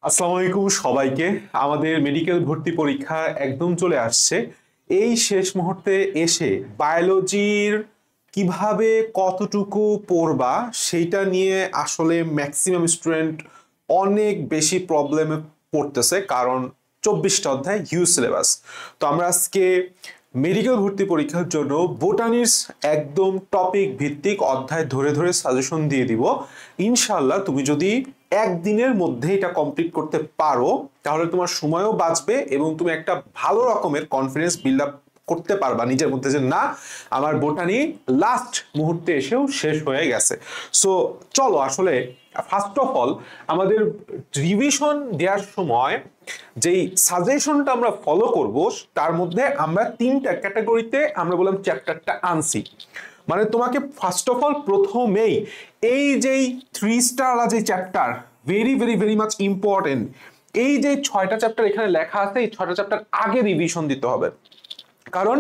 আসসালামু আলাইকুম সবাইকে। আমাদের মেডিকেল ভর্তি পরীক্ষা একদম চলে আসছে। এই শেষ মুহূর্তে এসে বায়োলজির কিভাবে কতটুকু পড়বা সেইটা নিয়ে আসলে ম্যাক্সিমাম স্টুডেন্ট অনেক বেশি প্রবলেমে পড়তেছে, কারণ 24টা অধ্যায় হিউজ সিলেবাস। তো আমরা আজকে মেডিকেল ভর্তি পরীক্ষার জন্য বোটানিক্স একদম টপিক ভিত্তিক অধ্যায় ধরে ধরে সাজেশন দিয়ে দিব। ইনশাল্লাহ তুমি যদি একদিনের মধ্যে এটা কমপ্লিট করতে পারো তাহলে তোমার সময়ও বাঁচবে এবং তুমি একটা ভালো রকমের কনফিডেন্স বিল্ড আপ করতে পারবা নিজের মধ্যে যে না, আমার বোটানি লাস্ট মুহূর্তে এসেও শেষ হয়ে গেছে। সো চলো আসলে ফার্স্ট অফ অল আমাদের রিভিশন দেওয়ার সময় যেই সাজেশনটা আমরা ফলো করব তার মধ্যে আমরা তিনটা ক্যাটাগরিতে আমরা বললাম চ্যাপ্টারটা আনছি। মানে তোমাকে ফার্স্ট অফ অল প্রথমেই এই যেই 3 স্টার যে chapter very very very much important, এই যে 6টা চ্যাপ্টার এখানে লেখা আছে এই 6টা চ্যাপ্টার আগে রিভিশন দিতে হবে। কারণ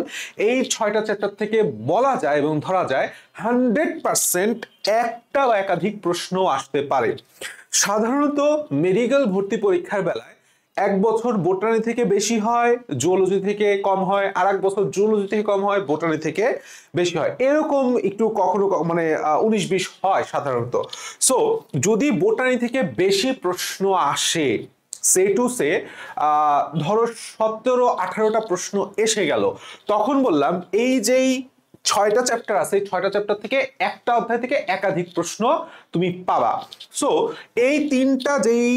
এই 6টা চ্যাপ্টার থেকে বলা যায় এবং ধরা যায় 100% একটা বা একাধিক প্রশ্ন আসতে পারে। সাধারণত মেডিকেল ভর্তি পরীক্ষার বেলায় এক বছর বোটানি থেকে বেশি হয়, জুওলজি থেকে কম হয়, আর এক বছর জুওলজি থেকে কম হয়, বোটানি থেকে বেশি হয়, এরকম একটু কখনো মানে 19-20 হয় সাধারণত। সো যদি বোটানি থেকে বেশি প্রশ্ন আসে, সে টু সে ধরো 17-18টা প্রশ্ন এসে গেল, তখন বললাম এই যেই 6টা চ্যাপ্টার আছে 6টা চ্যাপ্টার থেকে একটা অধ্যায় থেকে একাধিক প্রশ্ন তুমি পাবা। সো এই তিনটা যেই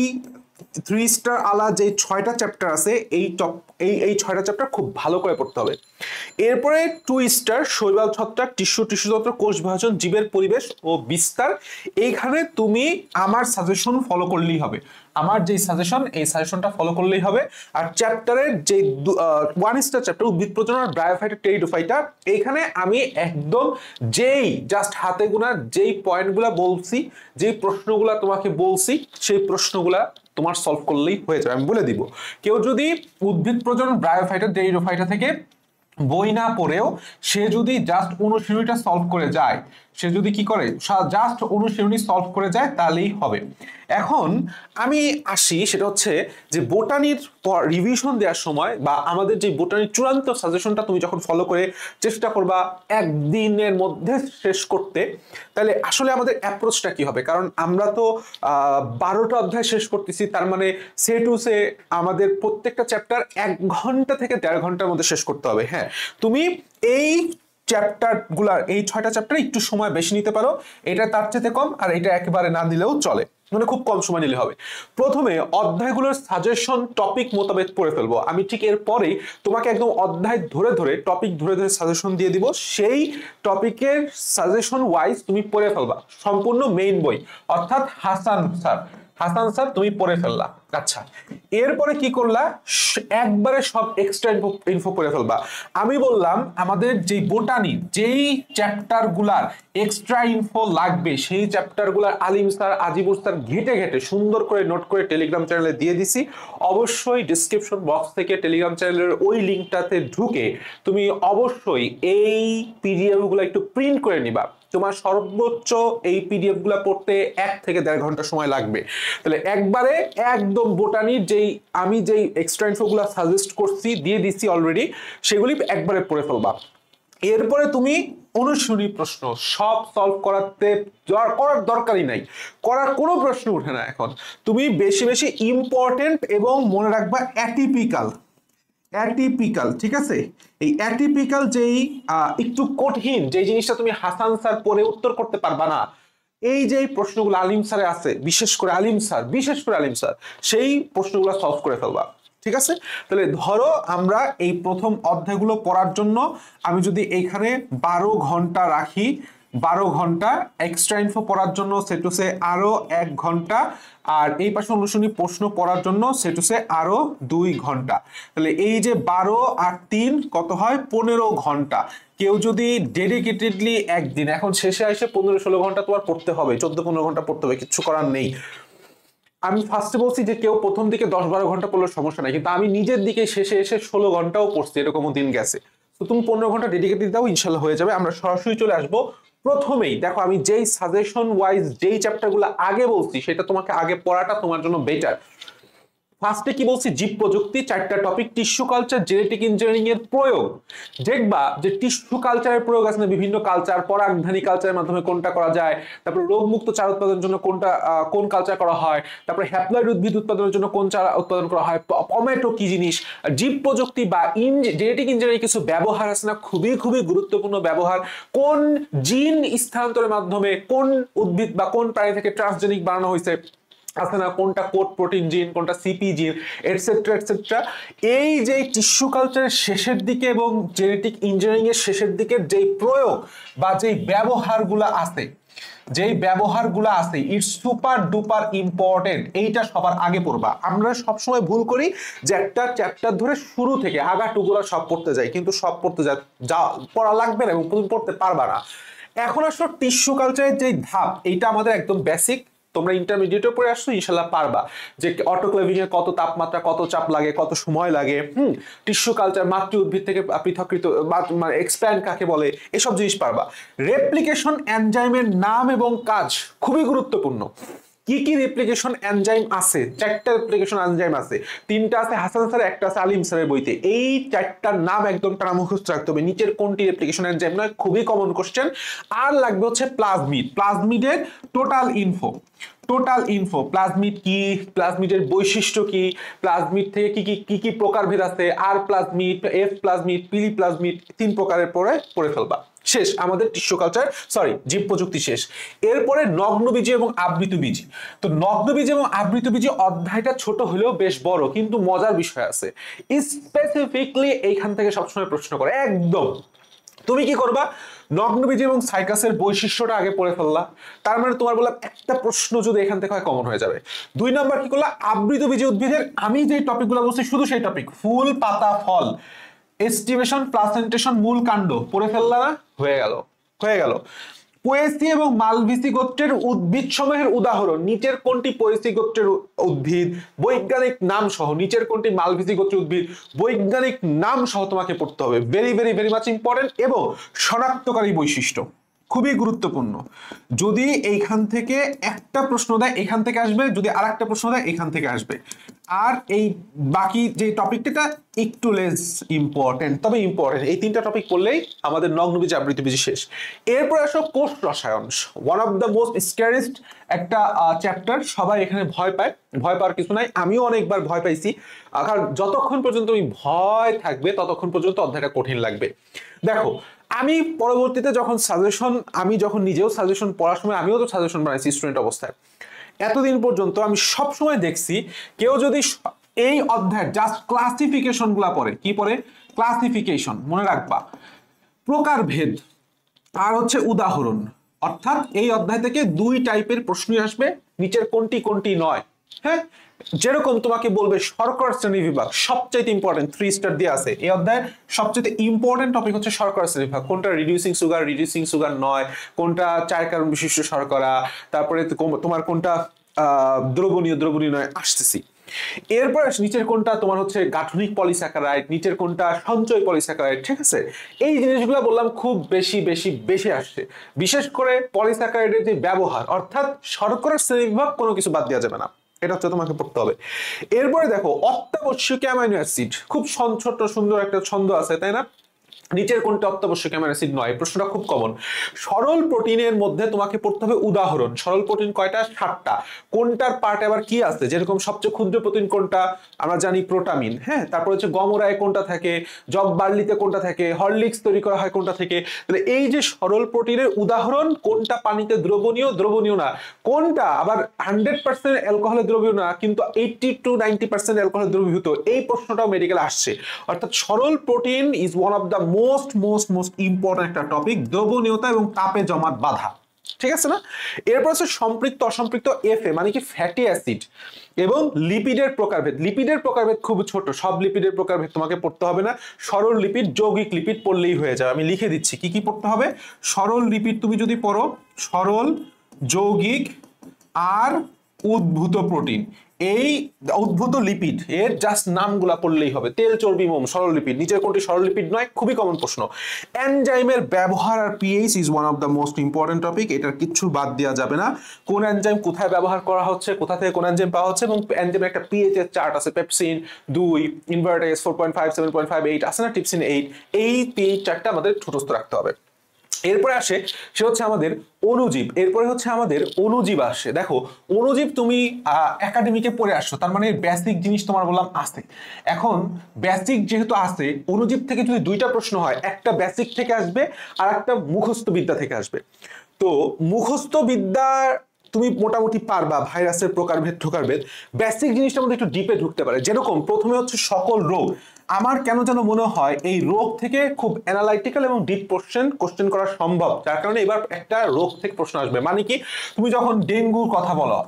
3 স্টার যে 6টা চ্যাপ্টার আছে এই টপ এই 6টা চ্যাপ্টার খুব ভালো করে পড়তে হবে। এরপরে 2 স্টার শৈবাল ছত্রাক টিস্যুতন্ত্র কোষ বিভাজন জীবের পরিবেশ ও বিস্তার, এইখানে তুমি আমার সাজেশন ফলো করলেই হবে। আমার যেই সাজেশন এই সাজেশনটা ফলো করলেই হবে। আর চ্যাপ্টারের যে 1 স্টার চ্যাপ্টার উদ্ভিদ প্রজনন ব্রায়োফাইটা টেরিডোফাইটা, এইখানে আমি একদম যেই জাস্ট হাতে গোনা যেই পয়েন্টগুলো বলছি, যেই প্রশ্নগুলো তোমাকে বলছি সেই প্রশ্নগুলা তোমার সলভ করলেই হয়ে যাবে, আমি বলে দিব। কেউ যদি উদ্ভিদ প্রজনন ব্রায়োফাইটা টেরিডোফাইটা থেকে বই না পড়েও সে যদি জাস্ট অনুশীলনীটা সলভ করে যায়, সে যদি কি করে জাস্ট অনুশীলনী সলভ করে যায় তাহলেই হবে। এখন আমি আসি সেটা হচ্ছে যে বোটানির রিভিশন দেওয়ার সময় বা আমাদের যে বোটানির চূড়ান্ত সাজেশনটা তুমি যখন ফলো করে চেষ্টা করবা একদিনের মধ্যে শেষ করতে, তাহলে আসলে আমাদের অ্যাপ্রোচটা কি হবে? কারণ আমরা তো 12টা অধ্যায় শেষ করতেছি, তার মানে সে টু সে আমাদের প্রত্যেকটা চ্যাপ্টার 1 ঘন্টা থেকে 1.5 ঘন্টার মধ্যে শেষ করতে হবে। হ্যাঁ, তুমি এই চ্যাপ্টার গুলার এই 6টা চ্যাপ্টার একটু সময় বেশি নিতে পারো, এটা তার চেয়ে কম, আর এটা একেবারে না দিলেও চলে, মানে খুব কম সময় নিলে হবে। প্রথমে অধ্যায়গুলোর সাজেশন টপিক মোতাবেক পড়ে ফেলবো আমি, ঠিক এরপরেই তোমাকে একদম অধ্যায় ধরে ধরে টপিক ধরে ধরে সাজেশন দিয়ে দিব, সেই টপিকের সাজেশন ওয়াইজ তুমি পড়ে ফেলবা সম্পূর্ণ মেইন বই, অর্থাৎ হাসান স্যার তুমি পড়ে ফেললা। আচ্ছা, এরপরে কি করলা? একবারে সব এক্সট্রা ইনফো করে ফেলবা। আমি বললাম আমাদের যে বোটানি যেই চ্যাপ্টার গুলার এক্সট্রা ইনফো লাগবে সেই চ্যাপ্টার গুলার আলিম স্যার আজিবুর স্যার ঘেটে ঘেটে সুন্দর করে নোট করে টেলিগ্রাম চ্যানেলে দিয়ে দিছি। অবশ্যই ডিসক্রিপশন বক্স থেকে টেলিগ্রাম চ্যানেলের ওই লিঙ্কটাতে ঢুকে তুমি অবশ্যই এই পিডিএফ গুলো একটু প্রিন্ট করে নিবা। তোমার সর্বোচ্চ এই পিডিএফ গুলা পড়তে 1 থেকে 1.5 ঘন্টা সময় লাগবে। তাহলে একবারে একদম বোটানির যেই আমি যেই এক্সট্রা ইনফো গুলা সাজেস্ট করছি দিয়ে দিচ্ছি অলরেডি, সেগুলি একবারে পড়ে ফেলবা। এরপরে তুমি অনুশীলনী প্রশ্ন সব সলভ করার দরকারই নাই, করার কোনো প্রশ্ন উঠে না। এখন তুমি বেশি বেশি ইম্পর্টেন্ট এবং মনে রাখবা অ্যাটিপিক্যাল, ঠিক আছে? এই অ্যাটিপিক্যাল যেই একটু কঠিন যেই জিনিসটা তুমি হাসান স্যার পড়ে উত্তর করতে পারবা না, এই যে প্রশ্নগুলো আলিম স্যারে আছে, বিশেষ করে আলিম স্যার সেই প্রশ্নগুলো সলভ করে ফেলবা। ঠিক আছে? তাহলে ধরো আমরা এই প্রথম অধ্যায়গুলো পড়ার জন্য আমি যদি এইখানে 12 ঘন্টা রাখি, 12 ঘন্টা এক্সট্রা ইনফো পড়ার জন্য সেটুসে আরো 1 ঘন্টা, আর এই পাশে অনুশীলনী প্রশ্ন পড়ার জন্য সেটুসে আরো 2 ঘন্টা, তাহলে এই যে 12 আর 3 কত হয়? 15 ঘন্টা। কেউ যদি ডেডিকেটেডলি একদিন, এখন শেষে এসে 15-16 ঘন্টা তোমার পড়তে হবে, 14-15 ঘন্টা পড়তে হবে, কিছু করার নেই। আমি ফার্স্টে বলছি যে কেউ প্রথম দিকে 10-12 ঘন্টা পড়লে সমস্যা নাই, কিন্তু আমি নিজের দিকে শেষে এসে 16 ঘন্টাও পড়ছি, এরকমও দিন গেছে। তো তুমি 15 ঘন্টা ডেডিকেটেড দাও, ইনশাল্লাহ হয়ে যাবে। আমরা সরাসরি চলে আসবো। প্রথমেই দেখো আমি যেই সাজেশন ওয়াইজ যেই চ্যাপ্টারগুলো আগে বলছি সেটা তোমাকে আগে পড়াটা তোমার জন্য বেটার। ফার্স্টে কি বলছি, জীব প্রযুক্তি, 4টা topic, tissue culture, genetic engineering এর প্রয়োগ। দেখবা যে টিস্যু কালচারের প্রয়োগ আছে না, বিভিন্ন কালচার, পরাগধানী কালচারের মাধ্যমে কোনটা করা যায়, তারপর রোগমুক্ত চারা উৎপাদনের জন্য কোন কালচার করা হয়, তারপরে হ্যাপ্লয়েড উদ্ভিদ উৎপাদনের জন্য কোন চারা উৎপাদন করা হয়, টমেটো কি জিনিস, জীব প্রযুক্তি বা জেনেটিক ইঞ্জিনিয়ারিং কিছু ব্যবহার আছে না, খুবই খুবই গুরুত্বপূর্ণ ব্যবহার, কোন জিন স্থানান্তরের মাধ্যমে কোন উদ্ভিদ বা কোন প্রাণী থেকে ট্রান্সজেনিক বানানো হয়েছে আছে না, কোনটা কোড প্রোটিন জিন, কোনটা সিপি জিন, এটসেট্রা এটসেট্রা। এই যে টিস্যু কালচারের শেষের দিকে এবং জেনেটিক ইঞ্জিনিয়ারিং এর শেষের দিকে যেই প্রয়োগ বা যেই ব্যবহারগুলো আছে ইটস সুপার ডুপার ইম্পর্টেন্ট। এইটা সবার আগে পড়বা। আমরা সবসময় ভুল করি যে একটা চ্যাপ্টার ধরে শুরু থেকে আগাটুকুরা সব পড়তে যাই, কিন্তু সব পড়তে যা পড়া লাগবে না এবং তুমি পড়তে পারবা না। এখন আসলে টিস্যু কালচারের যে ধাপ, এইটা আমাদের একদম বেসিক, তোমরা ইন্টারমিডিয়েটে পড়ে আসছো, ইনশাল্লাহ পারবা যে অটোক্লেভিং এ কত তাপমাত্রা, কত চাপ লাগে, কত সময় লাগে, টিস্যু কালচার, মাতৃ উদ্ভিদ থেকে পৃথকৃত মানে এক্সপ্যান্ড কাকে বলে, এসব জিনিস পারবা। রেপ্লিকেশন এনজাইমের নাম এবং কাজ খুবই গুরুত্বপূর্ণ। কি কি রেপ্লিকেশন এনজাইম আছে? 4টা রেপ্লিকেশন এনজাইম আছে, 3টা আছে হাসান স্যার, একটা আছে আলিম স্যারের বইতে। এই 4টার নাম একদম টানা মুখস্থ রাখতে হবে। নিচের কোনটি রেপ্লিকেশন এনজাইম নয়, খুবই কমন কোশ্চেন। আর লাগবে হচ্ছে প্লাজমিড, প্লাজমিডের টোটাল ইনফো, প্লাজমিড কি, প্লাজমিডের বৈশিষ্ট্য কি, প্লাজমিড থেকে কি কি প্রকারভেদ আছে, আর প্লাজমিড, এফ প্লাজমিড, পিলি প্লাজমিড, 3 প্রকারের পড়ে ফেলবা। শেষ আমাদের টিস্যু কালচার, জীব প্রযুক্তি শেষ। এরপরে নগ্নবীজি এবং আবৃতবীজি। তো নগ্নবীজি এবং আবৃতবীজি অধ্যায়টা ছোট হলেও বেশ বড়, কিন্তু মজার বিষয় আছে। স্পেসিফিকলি এইখান থেকে সবসময় প্রশ্ন করে। একদম তুমি কি করবা, নগ্নবীজি এবং সাইকাসের বৈশিষ্ট্যটা আগে পড়ে ফেললা, তার মানে তোমার বললাম একটা প্রশ্ন যদি এখান থেকে হয় কমন হয়ে যাবে। 2 নাম্বার কি করলা, আবৃতবীজি উদ্ভিদের আমি যে টপিকগুলো বলছি শুধু সেই টপিক, ফুল, পাতা, ফল, এস্টিমেশন, প্লাসেন্টেশন, মূল কাণ্ড পড়ে ফেললা না, হয়ে গেল। পোয়েসি এবং মালভিসি গোত্রের উদ্ভিদ সমূহের উদাহরণ, নিচের কোনটি পোয়েসি গোত্রের উদ্ভিদ, বৈজ্ঞানিক নাম সহ, নিচের কোনটি মালভিসি গোত্রের উদ্ভিদ, বৈজ্ঞানিক নাম সহ তোমাকে পড়তে হবে। Very very very much important. এবং শনাক্তকারী বৈশিষ্ট্য খুবই গুরুত্বপূর্ণ। যদি এইখান থেকে একটা প্রশ্ন দেয় এখান থেকে আসবে, যদি আরেকটা প্রশ্ন দেয় এখান থেকে আসবে। আর এই বাকি যে টপিকটা একটু লেস ইম্পর্টেন্ট, তবে ইম্পর্টেন্ট। এই 3টা টপিক পড়লেই আমাদের নগ্নবীজি আবৃতবীজি শেষ। এরপর আসো কোষ রসায়ন, ওয়ান অফ দ্য মোস্ট স্ক্যারিস্ট একটা চ্যাপ্টার। সবাই এখানে ভয় পাওয়ার কিছু নাই, আমিও অনেকবার ভয় পাইছি, কারণ যতক্ষণ পর্যন্ত তুমি ভয় থাকবে ততক্ষণ পর্যন্ত অধ্যায়টা কঠিন লাগবে। দেখো, আমি পরবর্তীতে যখন যখন নিজেও সাজেশন পড়ার সময় আমিও তো সাজেশন বানাইছি স্টুডেন্ট অবস্থায়। এতদিন পর্যন্ত আমি সব সময় দেখছি কেউ যদি এই অধ্যায় জাস্ট ক্লাসিফিকেশন গুলা পড়ে, কি পড়ে, ক্লাসিফিকেশন, মনে রাখবা, প্রকারভেদ আর হচ্ছে উদাহরণ, অর্থাৎ এই অধ্যায় থেকে 2 টাইপের প্রশ্নই আসবে, নিচের কোনটি নয়। হ্যাঁ, যেরকম তোমাকে বলবে শর্করা শ্রেণী বিভাগ, সবচেয়ে ইম্পর্টেন্ট, 3 স্টার দিয়ে আছে। এই অধ্যায়ের সবচেয়ে ইম্পর্টেন্ট টপিক হচ্ছে শর্করা শ্রেণী বিভাগ, কোনটা রিডিউসিং সুগার নয়, কোনটা 4 কার্বন বিশিষ্ট শর্করা, তারপরে তোমার কোনটা দ্রবণীয় নয়, আসতেছি। এরপর নিচের কোনটা তোমার হচ্ছে গাঠনিক পলিস্যাকারাইড, নিচের কোনটা সঞ্চয় পলিস্যাকারাইড। ঠিক আছে, এই জিনিসগুলো বললাম খুব বেশি আসছে, বিশেষ করে পলিস্যাকারাইডের যে ব্যবহার, অর্থাৎ শর্করার শ্রেণীবিভাগ কোনো কিছু বাদ দেওয়া যাবে না, এটা হচ্ছে তোমাকে পড়তে হবে। এরপরে দেখো অত্যাবশ্যকীয় অ্যামাইনো অ্যাসিড, খুব ছোট্ট সুন্দর একটা ছন্দ আছে, তাই না? নিচের কোনটা অত্যাবশ্যক অ্যামাইনো অ্যাসিড নয়, প্রশ্নটা খুব কমন। সরল প্রোটিনের মধ্যে তোমাকে পড়তে হবে উদাহরণ। সরল প্রোটিন কয়টা? 7টা। কোনটার পার্ট আবার কি আছে, যেরকম সবচেয়ে ক্ষুদ্র প্রোটিন কোনটা, আমরা জানি প্রোটামিন। হ্যাঁ, তারপর হচ্ছে গমরায় কোনটা থাকে, জব বার্লিতে কোনটা থাকে, হরলিক্স তৈরি করা হয় কোনটা থেকে। তাহলে এই যে সরল প্রোটিনের উদাহরণ, কোনটা পানিতে দ্রবণীয় না, কোনটা আবার 100% অ্যালকোহলে দ্রবীয় না কিন্তু 80 to 90% অ্যালকোহলে দ্রবীভূত, এই প্রশ্নটাও মেডিকেলে আসছে। অর্থাৎ সরল protein is one of the most important একটা টপিক, দ্রবণীয়তা এবং তাপে জমাট বাঁধা। ঠিক আছে না? এরপর আছে সম্পৃক্ত অসম্পৃক্ত এফএ মানে কি ফ্যাটি অ্যাসিড, এবং লিপিডের প্রকারভেদ। লিপিডের প্রকারভেদ খুব ছোট, সব লিপিডের প্রকারভেদ তোমাকে পড়তে হবে না। সরল লিপিড, যৌগিক লিপিড পড়লেই হয়ে যাবে। আমি লিখে দিচ্ছি কি কি পড়তে হবে। সরল লিপিড তুমি যদি পড়ো, সরল, যৌগিক আর উদ্ভূত প্রোটিন, এই উদ্ভূত লিপিড, এর জাস্ট নামগুলা পড়লেই হবে। তেল, চর্বি, মোম, সরল লিপিড, নিচের কোনটি সরল লিপিড নয়? খুবই কমন প্রশ্ন। এনজাইমের ব্যবহার আর pH is one of the most important topic, এটার কিচ্ছু বাদ দেওয়া যাবে না। কোন এনজাইম কোথায় ব্যবহার করা হচ্ছে, কোথা থেকে কোন এনজাইম পাওয়া হচ্ছে, এবং এনজাইমের একটা পিএইচ এর চার্ট আছে, পেপসিন 2, ইনভার্টেস 4.5, 7.5, 8 আছে না, টিপসিন 8, এই পিএইচ চার্টটা আমাদের ঠোঁটস্থ রাখতে হবে। এরপরে আসে সে হচ্ছে আমাদের অণুজীব, এরপরে হচ্ছে আমাদের অণুজীব আসে। দেখো অণুজীব তুমি একাডেমিকে পড়ে আসছো, তার মানে বেসিক জিনিস তোমার বললাম আছে। এখন বেসিক যেহেতু আছে, অণুজীব থেকে যদি দুইটা প্রশ্ন হয়, একটা বেসিক থেকে আসবে আর একটা মুখস্থ বিদ্যা থেকে আসবে। তো মুখস্থ বিদ্যা তুমি মোটামুটি পারবা, ভাইরাসের প্রকারভেদ ঠোকারভেদ, বেসিক জিনিসটা মধ্যে একটু ডিপে ঢুকতে পারে। যেরকম প্রথমে হচ্ছে সকল রোগ, আমার কেন যেন মনে হয় এই রোগ থেকে খুব অ্যানালাইটিক্যাল এবং ডিপ কোশ্চেন করা সম্ভব, যার কারণে এবার একটা রোগ থেকে প্রশ্ন আসবে। মানে কি, তুমি যখন ডেঙ্গুর কথা বলো,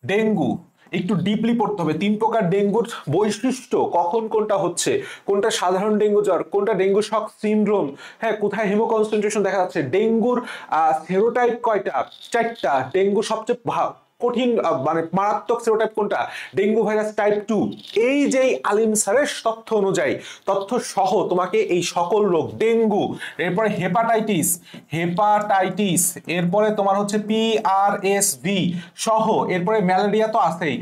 ডেঙ্গু একটু ডিপলি পড়তে হবে, 3 প্রকার ডেঙ্গুর বৈশিষ্ট্য, কখন কোনটা হচ্ছে, কোনটা সাধারণ ডেঙ্গু জ্বর, কোনটা ডেঙ্গু শক সিনড্রোম, হ্যাঁ কোথায় হিমোকনসেন্ট্রেশন দেখা যাচ্ছে, ডেঙ্গুর সেরোটাইপ কয়টা, 4টা, ডেঙ্গু সবচেয়ে কঠিন মানে মারাত্মক সেরোটাইপ কোনটা, ডেঙ্গু ভাইরাস টাইপ 2। এই যে আলিম স্যারের তথ্য অনুযায়ী, তথ্য সহ তোমাকে এই সকল রোগ, ডেঙ্গু, এরপরে হেপাটাইটিস, এরপরে তোমার হচ্ছে PRSV সহ, এরপরে ম্যালেরিয়া তো আছেই,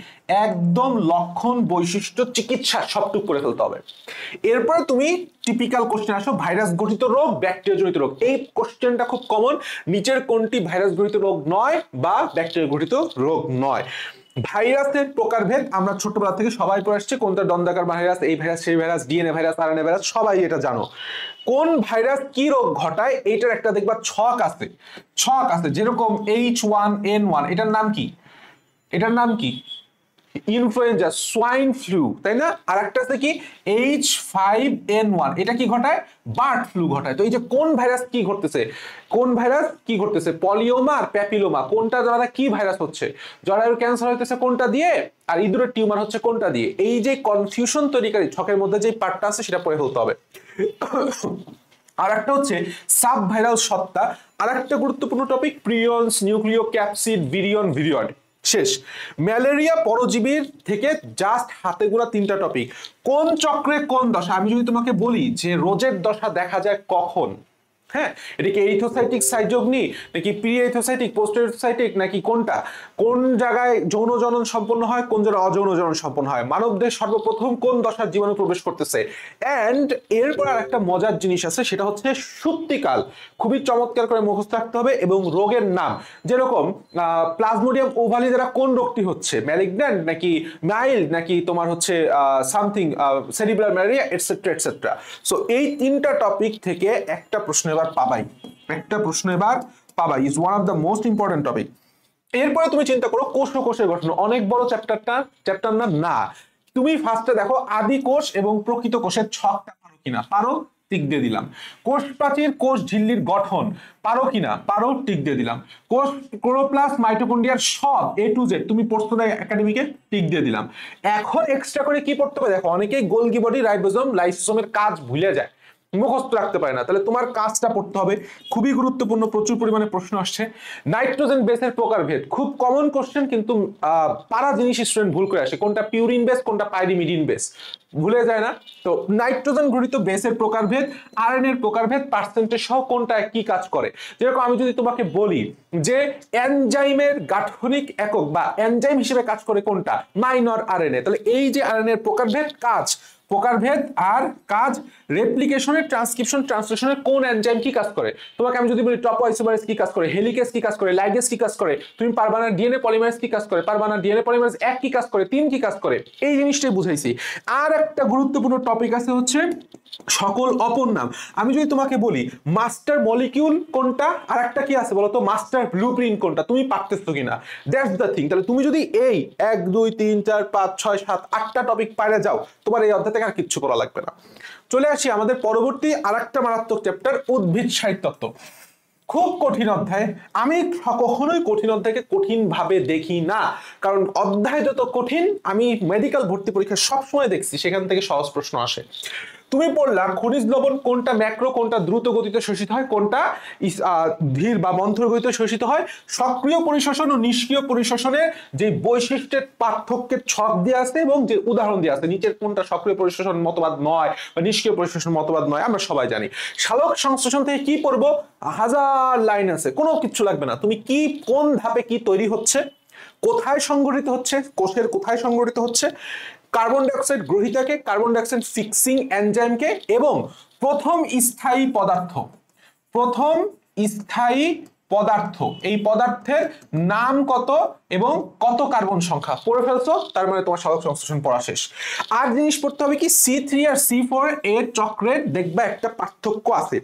একদম লক্ষণ, বৈশিষ্ট্য, চিকিৎসা সবটুকু করে ফেলতে হবে। এরপরে তুমি টিপিক্যাল কোশ্চেন আসো, ভাইরাস গঠিত রোগ, ব্যাকটেরিয়া জনিত রোগ। এই কোশ্চেনটা খুব কমন, নিচের কোনটি ভাইরাস গঠিত রোগ নয় বা ব্যাকটেরিয়া গঠিত রোগ নয়। ভাইরাসের প্রকারভেদ আমরা ছোটবেলা থেকে সবাই পড়ে আসছে, কোনটা দন্তাকার ভাইরাস, এই ভাইরাস সেই virus, DNA virus, RNA virus, সবাই এটা জানো। কোন ভাইরাস কি রোগ ঘটায় এইটার একটা দেখবা ছক আছে, যেরকম H1N1, এটার নাম কি, ইনফ্লুয়েঞ্জা, সোয়াইন ফ্লু, তাই না? আর একটা আছে কি H5N1, এটা কি ঘটায়, বার্ড ফ্লু ঘটায়। তো এই যে কোন ভাইরাস কি ঘটতেছে, পলিওমা আর প্যাপিলোমা, কোনটা দ্বারা কি ভাইরাস হচ্ছে, জরায়ুর ক্যান্সার হইতেছে কোনটা দিয়ে, আর ইঁদুরের টিউমার হচ্ছে কোনটা দিয়ে। এই যে কনফিউশন তৈরিকারী ছকের মধ্যে যে পার্টটা আছে সেটা পড়ে ফেলতে হবে। আর একটা হচ্ছে সাব ভাইরাল সত্তা, আর একটা গুরুত্বপূর্ণ টপিক প্রিয়ন্স, নিউক্লিও ক্যাপসিড, ভিরিয়ন, ভিরিয়ড। শেষ। ম্যালেরিয়া পরজীবীর থেকে জাস্ট হাতে গোনা 3টা টপিক। কোন চক্রে কোন দশা, আমি যদি তোমাকে বলি যে রোজের দশা দেখা যায় কখন, হ্যাঁ এটা কি এরিথ্রোসাইটিক সাইটোগ্নি নাকি প্রি এরিথ্রোসাইটিক, পোস্ট এরিথ্রোসাইটিক, নাকি কোনটা, কোন জায়গায় যৌন জনন সম্পন্ন হয়, কোন জায়গায় অযৌন জনন সম্পন্ন হয়, মানবদেহ সর্বপ্রথম কোন দশার জীবাণু প্রবেশ করতেছে। এন্ড এরপর আর একটা মজার জিনিস আছে, সেটা হচ্ছে সুপ্তিকাল, খুবই চমৎকার করে মুখস্থ রাখতে হবে, এবং রোগের নাম, যেরকম প্লাজমোডিয়াম ওভালি দ্বারা কোন রোগটি হচ্ছে, ম্যালিগন্যান্ট নাকি মাইল্ড, নাকি তোমার হচ্ছে something cerebral malaria, etcetera etcetera. So এই 3টা টপিক থেকে একটা প্রশ্ন এবার পাবাই, is one of the most important topic. এরপরে তুমি চিন্তা করো কোষ ও কোষের গঠন, অনেক বড় চ্যাপ্টার না, তুমি ফার্স্টে দেখো আদি কোষ এবং প্রকৃত কোষের ছকটা পারো কিনা, পারো, টিক দিয়ে দিলাম। কোষ প্রাচীর, কোষ ঝিল্লির গঠন পারো কিনা, পারো, টিক দিয়ে দিলাম। কোষ, ক্লোরোপ্লাস্ট, মাইটোকন্ড্রিয়ার সব A to Z তুমি পড়ছো না একাডেমিকে, টিক দিয়ে দিলাম। এখন এক্সট্রা করে কি পড়তে হবে দেখো, অনেকেই গোলগি বডি, রাইবোসোম, লাইসোসোমের কাজ ভুলে যায়, মুখস্থ রাখতে পারে না, তাহলে তোমার কাজটা পড়তে হবে, খুবই গুরুত্বপূর্ণ, প্রচুর পরিমাণে প্রশ্ন আসছে। নাইট্রোজেন বেসের প্রকারভেদ, খুব কমন কোশ্চেন, কিন্তু পারা জিনিস স্টুডেন্ট ভুল করে আসে, কোনটা পিউরিন বেস, কোনটা পাইরিমিডিন বেস, ভুলে যায় না। তো নাইট্রোজেন ঘটিত বেসের প্রকারভেদ, আরএনএ এর প্রকারভেদ, পার্সেন্টেজ সহ কোনটা কি কাজ করে। যেরকম আমি যদি তোমাকে বলি যে এনজাইমের গাঠনিক একক বা এনজাইম হিসেবে কাজ করে কোনটা, মাইনর আরএনএ, তাহলে এই যে আরএনএ এর প্রকারভেদ, প্রকারভেদ আর কাজ, রেপ্লিকেশনের, ট্রান্সক্রিপশন, ট্রান্সলেশনের কোন এনজাইম কি কাজ করে। তোমাকে আমি যদি বলি টপোআইসোমারেজ কি কাজ করে, হেলিকেজ কি কাজ করে, লাইগেজ কি কাজ করে, তুমি পারবা না ডিএনএ পলিমারেজ কি কাজ করে, পারবা না ডিএনএ পলিমারেজ 1 কি কাজ করে, 3 কি কাজ করে, এই জিনিসটাই বুঝাইছি। আর একটা গুরুত্বপূর্ণ টপিক আছে হচ্ছে সকল অপর নাম। আমি যদি তোমাকে বলি মাস্টার মলিকিউল কোনটা, আর একটা কি আছে বলতো, মাস্টার ব্লুপ্রিন্ট কোনটা, তুমি পারতেছো কিনা, দ্যাটস দ্য থিং। তাহলে তুমি যদি এই 1 2 3 4 5 6 7 8টা টপিক পারে যাও, তোমার এই অধ্যায় থেকে আর কিচ্ছু করা লাগবে না। চলে আসি আমাদের পরবর্তী আরেকটা মারাত্মক চ্যাপ্টার, উদ্ভিদ সাহিত্যতত্ত্ব। খুব কঠিন অধ্যায়, আমি কখনোই কঠিন অধ্যায়কে কঠিন ভাবে দেখি না, কারণ অধ্যায় যত কঠিন, আমি মেডিকেল ভর্তি পরীক্ষা সবসময় দেখছি সেখান থেকে সহজ প্রশ্ন আসে। তুমি পড়লা খনিজ লবণ কোনটা ম্যাক্রো, কোনটা দ্রুত গতিতে শোষিত হয়, কোনটা ধীর বা মন্থর গতিতে শোষিত হয়। সক্রিয় পরিশোষণ ও নিষ্ক্রিয় পরিশোষণের যে বৈশিষ্ট্যের পার্থক্যের ছক দিয়ে আছে এবং যে উদাহরণ দিয়ে আছে, নিচের কোনটা সক্রিয় পরিশোষণ মতবাদ নয় বা নিষ্ক্রিয় পরিশোষণ মতবাদ নয় আমরা সবাই জানি। সালোক সংশ্লেষণ থেকে কি পড়বো, হাজার লাইন আছে, কোনো কিছু লাগবে না। তুমি কি কোন ধাপে কি তৈরি হচ্ছে, কোথায় সংগঠিত হচ্ছে, কোষের কোথায় সংগঠিত হচ্ছে, কার্বন ডাইঅক্সাইড গ্রহীতাকে, কার্বন ডাইঅক্সাইড ফিক্সিং এনজাইমকে, এবং প্রথম স্থায়ী পদার্থ, প্রথম স্থায়ী পদার্থ, এই পদার্থের নাম কত এবং কত কার্বন সংখ্যা পড়ে ফেলছো, তার মানে তোমার সালোক সংশ্লেষণ পড়া শেষ। আর জিনিস পড়তে হবে কি, C3 আর C4 এর চক্রের দেখবা একটা পার্থক্য আছে।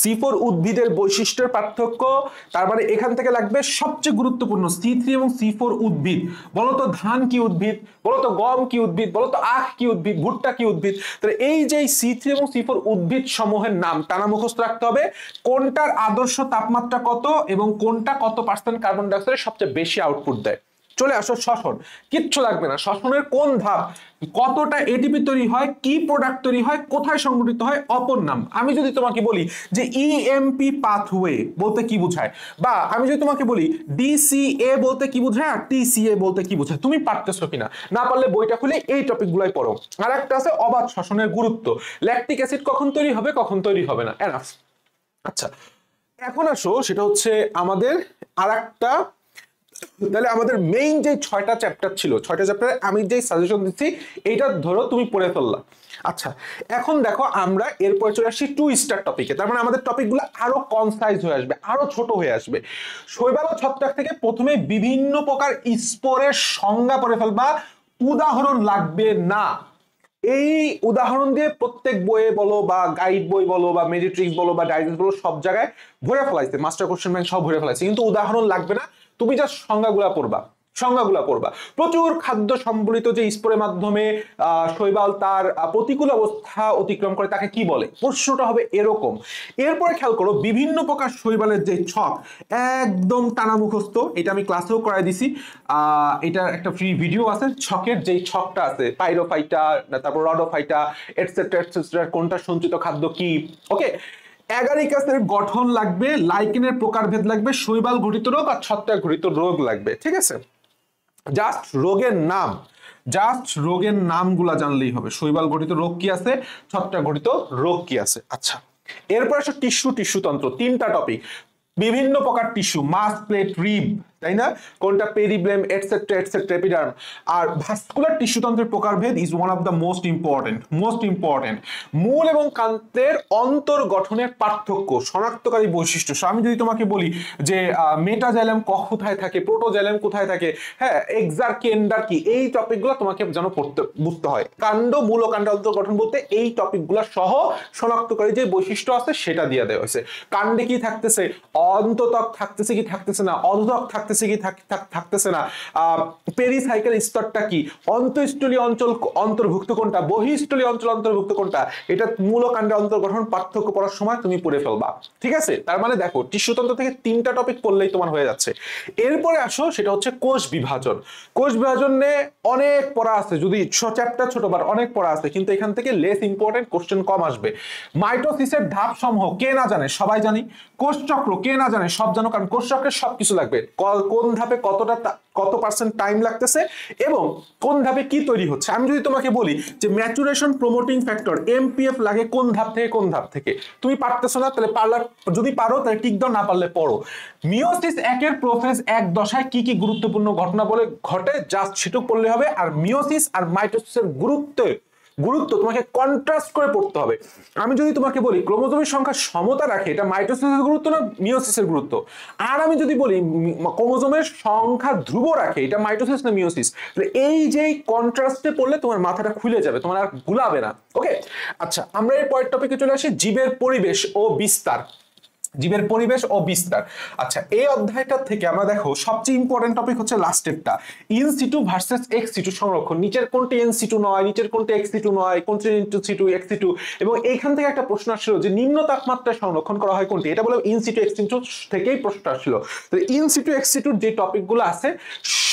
C4 উদ্ভিদের বৈশিষ্ট্যের পার্থক্য, তার মানে এখান থেকে লাগবে সবচেয়ে গুরুত্বপূর্ণ C3 এবং C4 উদ্ভিদ। বলতো ধান কি উদ্ভিদ, বলতো গম কি উদ্ভিদ, বলতো আখ কি উদ্ভিদ, ভুট্টা কি উদ্ভিদ। তাহলে এই যে C3 এবং C4 উদ্ভিদ সমূহের নাম টানা মুখস্থ রাখতে হবে, কোনটার আদর্শ তাপমাত্রা কত এবং কোনটা কত পার্সেন্ট কার্বন ডাইঅক্সাইডের সবচেয়ে বেশি আউটপুট দেয়। চলে আসো শ্বসন, কিচ্ছু লাগবে না। শ্বসনের কোন ধাপ, কতটা এটিপি তৈরি হয়, কি প্রোডাক্ট তৈরি হয়, কোথায় সংগঠিত হয়, অপর নাম। আমি যদি তোমাকে বলি যে ইএমপি পাথওয়ে বলতে কি বোঝায়, বা আমি যদি তোমাকে বলি ডিসিএ বলতে কি বোঝায় আর টিসিএ বলতে কি বোঝায়, তুমি পারতেছো কিনা, না পারলে বইটা খুলে এই টপিকগুলাই পড়ো। আর একটা আছে অবাধ শ্বসনের গুরুত্ব, ল্যাকটিক অ্যাসিড কখন তৈরি হবে কখন তৈরি হবে না, এনাফ। আচ্ছা, এখন আসো সেটা হচ্ছে আমাদের আরেকটা, তাহলে আমাদের মেইন যে 6টা চ্যাপ্টার ছিল, 6টা চ্যাপ্টারে আমি যে সাজেশন দিচ্ছি এইটা ধরো তুমি পড়ে ফেললা। আচ্ছা, এখন দেখো আমরা এরপর চলে আসছি 2 স্টার টপিকে। তার মানে আমাদের টপিকগুলো আরো কনসাইজ হয়ে আসবে, আরো ছোট হয়ে আসবে। শৈবাল ও ছত্রাক থেকে প্রথমে বিভিন্ন প্রকার স্পোরের সংজ্ঞা পড়ে ফেলবা, উদাহরণ লাগবে না। এই উদাহরণ দিয়ে প্রত্যেক বইয়ে বলো বা গাইড বই বলো বা মেডিট্রিক্স বলো বা ডাইজেস্ট বলো সব জায়গায় ভরে ফেলাইছে, মাস্টার কোশ্চেন ব্যাংক সব ভরে ফেলাইছে, কিন্তু উদাহরণ লাগবে না। তুমি জাস্ট সংজ্ঞাগুলা পড়বা, সংজ্ঞাগুলা পড়বা। প্রচুর খাদ্য সম্বলিত যে স্পোরের মাধ্যমে শৈবাল তার প্রতিকূল অবস্থা অতিক্রম করে তাকে কি বলে, প্রশ্নটা হবে এরকম। এরপরে খেয়াল করো বিভিন্ন প্রকার শৈবালের যে ছক, একদম টানা মুখস্থ, এটা আমি ক্লাসেও করাই দিছি। এটার একটা ফ্রি ভিডিও আছে, ছকের যেই ছকটা আছে, পাইরোফাইটা, তারপর রডোফাইটা, এটসেট্রা এটসেট্রা, কোনটা সঞ্চিত খাদ্য কি, ওকে। অ্যাগারিকাসের গঠন লাগবে, লাইকেনের প্রকারভেদ লাগবে, শৈবাল ঘটিত রোগ আর ছত্রাক ঘটিত রোগ লাগবে, ঠিক আছে। জাস্ট রোগের নাম, জাস্ট রোগের নামগুলা জানলেই হবে। শৈবাল ঘটিত রোগ কি আছে, ছত্রাক ঘটিত রোগ কি আছে। আচ্ছা, এরপর আসো টিস্যুতন্ত্র, 3টা টপিক। বিভিন্ন প্রকার টিস্যু, মাস, প্লেট, রিব, তাই না, কোনটা পেরিব্লেম, এটসেট্রা এটসেট্রা, এপিডার্ম। আর ভাস্কুলার টিস্যুতন্ত্রের প্রকারভেদ is one of the most important. মূল এবং কান্তের অন্তর গঠনের পার্থক্য, শনাক্তকারী বৈশিষ্ট্য। আমি যদি তোমাকে বলি যে মেটাজাইলাম কোথায় থাকে, প্রোটোজাইলাম কোথায় থাকে, হ্যাঁ, এক্সারকেন্ডার কি, এই টপিকগুলো তোমাকে যেন বুঝতে হয়। কাণ্ড, মূল ও কাণ্ডের অন্তর গঠন বলতে এই টপিকগুলো সহ শনাক্তকারী যে বৈশিষ্ট্য আছে সেটা দিয়ে দেওয়া হয়েছে। কাণ্ডে কি থাকতেছে, অন্ততক থাকতেছে কি থাকতেছে না, অধতক থাকতেছে কি থাকতেছে না, পেরিসাইকেল স্তরটা কি, অন্তঃস্থলীয় অঞ্চল অন্তর্ভুক্ত কোনটা, বহিঃস্থলীয় অঞ্চল অন্তর্ভুক্ত কোনটা, এটা মূল ও কাণ্ডের অন্তর্গঠন পার্থক্য পড়ার সময় তুমি পড়ে ফেলবা, ঠিক আছে। তার মানে দেখো টিস্যুতন্ত্র থেকে 3টা টপিক পড়লেই তোমার হয়ে যাচ্ছে। এরপরে আসো সেটা হচ্ছে কোষ বিভাজন। কোষ বিভাজনে অনেক পড়া আছে, যদি চ্যাপ্টার ছোট বার অনেক পড়া আছে, কিন্তু এখান থেকে লেস ইম্পর্টেন্ট কোশ্চেন কম আসবে। মাইটোসিসের ধাপ সমূহ কে না জানে, সবাই জানি। কোষ চক্র কে না জানে, সব জানো, কারণ কোষ চক্রের সবকিছু লাগবে। কোন ধাপে কত পার্সেন্ট টাইম লাগতেছে এবং কোন ধাপে কি তৈরি হচ্ছে। আমি যদি তোমাকে বলি যে ম্যাচুরেশন প্রমোটিং ফ্যাক্টর এমপিএফ লাগে কোন ধাপ থেকে কোন ধাপ থেকে, তুমি পারতেছো না, তাহলে যদি পারো তাহলে টিক দাও, না পারলে পড়ো। মিওসিস 1-এর প্রোফেজ 1 দশায় কি কি গুরুত্বপূর্ণ ঘটনা বলে ঘটে, জাস্ট সেটুকু পড়লে হবে। আর মিওসিস আর মাইটোসিসের গুরুত্ব তোমাকে কন্ট্রাস্ট করে পড়তে হবে। আমি যদি তোমাকে বলি ক্রোমোজোমের সংখ্যা সমতা রাখে, এটা মাইটোসিসের গুরুত্ব না মিওসিসের গুরুত্ব। আর আমি যদি বলি ক্রোমোজোমের সংখ্যা ধ্রুব রাখে, এটা মাইটোসিস না মিওসিস। এই যে কন্ট্রাস্টে পড়লে তোমার মাথাটা খুলে যাবে, তোমার আর গুলাবে না, ওকে। আচ্ছা, আমরা এর পরের টপিকে চলে আসি, জীবের পরিবেশ ও বিস্তার। জীবের পরিবেশ ও বিস্তার। আচ্ছা, এই অধ্যায়টা থেকে আমরা দেখো সবচেয়ে ইম্পর্টেন্ট টপিক হচ্ছে লাস্টেরটা, ইন সিটু ভার্সেস এক্স সিটু সংরক্ষণ। নিচের কোনটি ইন সিটু নয়, নিচের কোনটি এক্স সিটু নয়, কোনটি ইন সিটু এক্স সিটু, এবং এইখান থেকে একটা প্রশ্ন আসছিল যে নিম্ন তাপমাত্রায় সংরক্ষণ করা হয় কোনটি, এটা বলে ইন সিটু এক্স সিটু থেকেই প্রশ্ন আসছিল। তো ইন সিটু এক্স সিটুর যে টপিকগুলো আছে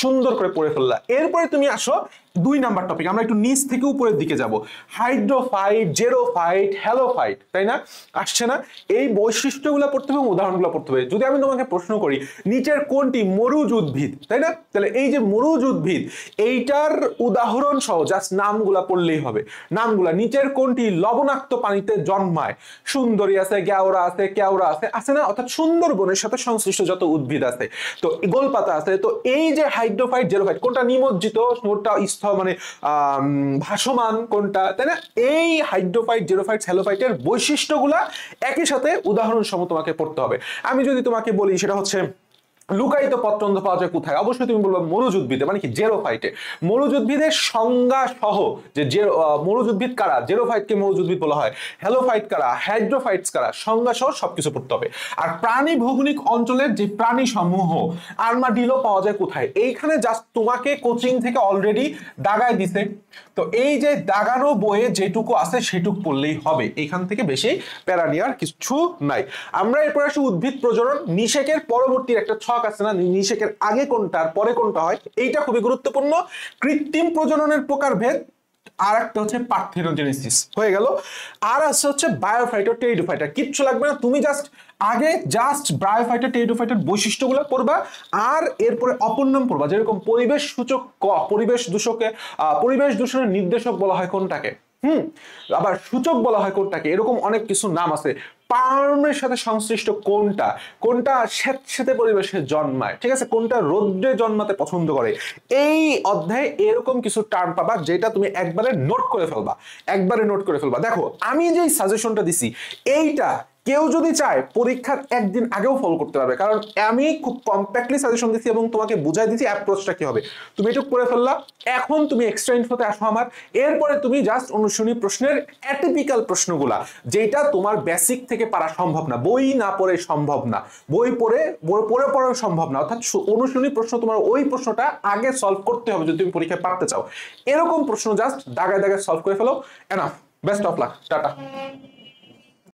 সুন্দর করে পড়ে ফেললা। এরপরে তুমি আসো 2 নাম্বার টপিক, আমরা একটু নিচ থেকে উপরের দিকে যাব। হাইড্রোফাইট, জেরোফাইট, হ্যালোফাইট, তাই না? আসছে না? এই বৈশিষ্ট্যগুলো পড়তে হবে, উদাহরণগুলো পড়তে হবে। যদি আমি তোমাকে প্রশ্ন করি নিচের কোনটি মরুজ উদ্ভিদ, তাই না? তাহলে এই যে মরুজ উদ্ভিদ, এইটার উদাহরণ সহ জাস্ট নামগুলা পড়লেই হবে। নামগুলা, নিচের কোনটি লবণাক্ত পানিতে জন্মায়? সুন্দরী আছে, গেওড়া আছে, কেওড়া আছে, আছে না? অর্থাৎ সুন্দরবনের সাথে সংশ্লিষ্ট যত উদ্ভিদ আছে, তো গোলপাতা আছে। তো এই যে হাইড্রোফাইট, জেরোফাইট, কোনটা নিমজ্জিত, কোনটা মানে ভাসমান, কোনটা, তাই না? এই হাইড্রোফাইট, জেরোফাইট, হ্যালোফাইটের বৈশিষ্ট্যগুলা একই সাথে উদাহরণ সহ তোমাকে পড়তে হবে। আমি যদি তোমাকে বলি সেটা হচ্ছে লুকায়িত পত্রন্ধ্র পাওয়া যায় কোথায়, অবশ্যই তুমি বলবে মরুজ উদ্ভিদে, মানে কি জেরোফাইটে। মরুজ উদ্ভিদের সংজ্ঞা সহ যে মরুজ উদ্ভিদ কারা, জেরোফাইটকে মরুজ উদ্ভিদ বলা হয়, হ্যালোফাইট কারা, হাইড্রোফাইটস কারা, সংজ্ঞা সহ সবকিছু পড়তে হবে। আর প্রাণী ভৌগোলিক অঞ্চলের যে প্রাণী সমূহ, আর্মাডিলো পাওয়া যায় কোথায়, এইখানে জাস্ট তোমাকে কোচিং থেকে অলরেডি দাগায় দিছে। তো এই যে দাগানো বইয়ে যেটুকু আছে সেটুকু পড়লেই হবে, এখান থেকে বেশি প্যারা নেওয়ার কিছু নাই। আমরা এরপর আসি উদ্ভিদ প্রজনন। নিষেকের পরবর্তী একটা ছক আছে না, নিষেকের আগে কোনটা আর পরে কোনটা হয়, এইটা খুবই গুরুত্বপূর্ণ। কৃত্রিম প্রজননের প্রকারভেদ, আর একটা হচ্ছে পার্থেনোজেনেসিস, হয়ে গেল। আর আছে হচ্ছে বায়োফাইটার, টেরিডোফাইটার। কিচ্ছু লাগবে না, তুমি আগে জাস্ট বায়োফাইটার, টেরিডোফাইটার বৈশিষ্ট্যগুলো পড়বা, আর এরপরে অপর নাম পড়বা। যেরকম পরিবেশ সূচক পরিবেশ দূষকে, পরিবেশ দূষণের নির্দেশক বলা হয় কোনটাকে, আবার সূচক বলা হয় কোনটাকে, এরকম অনেক কিছু নাম আছে। পার্মের সাথে সংশ্লিষ্ট কোনটা, কোনটা স্যাঁতস্যাঁতে পরিবেশে জন্মায়, ঠিক আছে, কোনটা রৌদ্রে জন্মাতে পছন্দ করে। এই অধ্যায়ে এরকম কিছু টার্ম পাবা যেটা তুমি একবারে নোট করে ফেলবা, একবারে নোট করে ফেলবা। দেখো আমি যে সাজেশনটা দিছি, এইটা কেউ যদি চায় পরীক্ষার একদিন আগেও ফলো করতে পারবে, কারণ আমি খুব কম্প্যাক্টলি সাজেশন দিচ্ছি এবং তোমাকে বুঝাই দিচ্ছি অ্যাপ্রোচটা কি হবে। তুমি এটুকু করে ফেললা, এখন তুমি এক্সট্রা ইনফোতে আসো আমার। এরপরে তুমি জাস্ট অনুশীলনী প্রশ্নের অ্যাটিপিক্যাল প্রশ্নগুলা, যেটা তোমার বেসিক থেকে পারা সম্ভব না, বই না পড়ে সম্ভব না, বই পড়ে পড়াও সম্ভব না, অর্থাৎ অনুশীলনী প্রশ্ন তোমার ওই প্রশ্নটা আগে সলভ করতে হবে যদি তুমি পরীক্ষায় পারতে চাও। এরকম প্রশ্ন জাস্ট দাগায় দাগায় সলভ করে ফেলো। Enough, best of luck, tata.